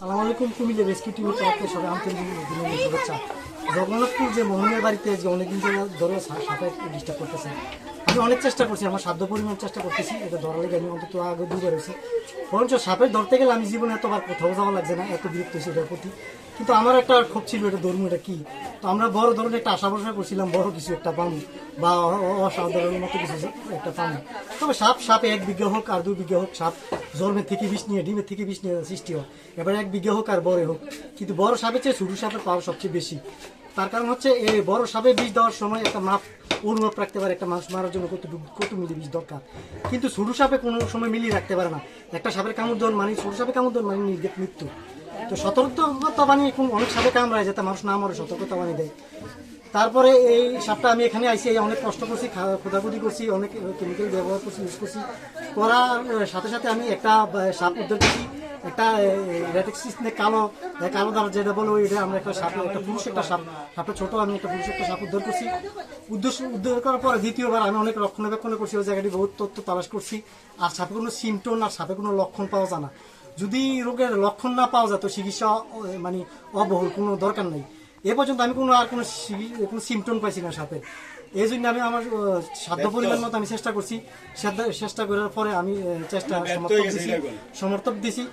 সালাম আলাইকুম। কুমিল্লা রেস্কিউ টিমের তরফে সবাই আন্তরিক শুভেচ্ছা। জগন্নাথপুর যে মোহনের বাড়িতে যে অনেকদিন ধরে সাপে ডিস্টার্ব করতেছে, আমি অনেক চেষ্টা করছি, আমার সাধ্য পরিমাণ চেষ্টা করতেছি এটা ধরার লেগে। আমি অন্তত আগে দুবার হয়েছি, বরঞ্চ সাপের ধরতে গেলে আমি জীবনে এতবার কোথাও যাওয়া লাগছে না, এত বিরক্ত হয়েছি এটার প্রতি। কিন্তু আমার একটা ক্ষোভ ছিল, এটা ধর্ম এটা কি। তো আমরা বড় ধরনের একটা আশা ভরসা করছিলাম বড় কিছু একটা পাবো বা অসাধারণ মতো কিছু একটা পাবো। তবে সাপে 1 বিঘা হোক আর 2 বিঘা হোক, সাপ জন্মের থেকে বিষ নিয়ে ডিমের থেকে বিষ নিয়ে সৃষ্টি হয়। এবার 1 বিঘা হোক আর বড় হোক, কিন্তু বড় সাপের চেয়ে ছোট সাপের পাওয়ার সবচেয়ে বেশি। তার কারণ হচ্ছে এই বড় সাপে বিষ দেওয়ার সময় একটা অনুমাপ রাখতে পারে একটা মানুষ মারার জন্য কত মিলি বিষ দরকার, কিন্তু ছোট সাপে কোনো সময় মিলিয়ে রাখতে পারে না। একটা সাপের কামড় দেওয়ার মানে ছোট সাপে কামড় দেওয়ার মানে মৃত্যু। তো সতর্কতা বানিয়ে অনেক সাপে কামড়ায় যাতে মানুষ না মরে, সতর্কতা বানিয়ে দেয়। তারপরে এই সাপটা আমি এখানে আইসি, অনেক কষ্ট করছি, খোঁজাখুঁজি করছি, অনেক কেমিক্যাল ব্যবহার করছি, ইউজ করছি। করার সাথে সাথে আমি একটা সাপ উদ্ধার করছি, একটা রেটেক্সিস কালো দ্বারা যেটা বলো, এটা আমরা একটা সাপ, একটা পুরুষ একটা সাপটা ছোট, আমি একটা পুরুষ একটা সাপ উদ্ধার করছি। উদ্ধার করার পরে দ্বিতীয়বার আমি অনেক রক্ষণাবেক্ষণ করছি, ওই জায়গাটি বহুত তথ্য তালাশ করছি। আর সাপে কোনো সিমটম আর সাপে কোনো লক্ষণ পাওয়া যায় না। যদি রোগের লক্ষণ না পাওয়া যায় তো চিকিৎসা মানে অবহুল, কোনো দরকার নেই। এ পর্যন্ত আমি কোনো সিমটম পাইছি না সাপের। এই জন্য আমি আমার সাধ্য পরিমাণ মতো আমি চেষ্টা করছি। চেষ্টা করার পরে আমি সমর্থক দিছি।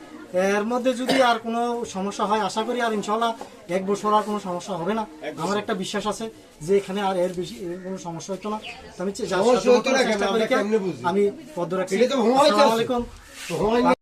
এর মধ্যে যদি আর কোনো সমস্যা হয়, আশা করি আর ইনশাল্লাহ 1 বছর আর কোনো সমস্যা হবে না। আমার একটা বিশ্বাস আছে যে এখানে আর এর বেশি কোনো সমস্যা হতো না। আমি পদ্ম রাখছি। আসসালামু আলাইকুম।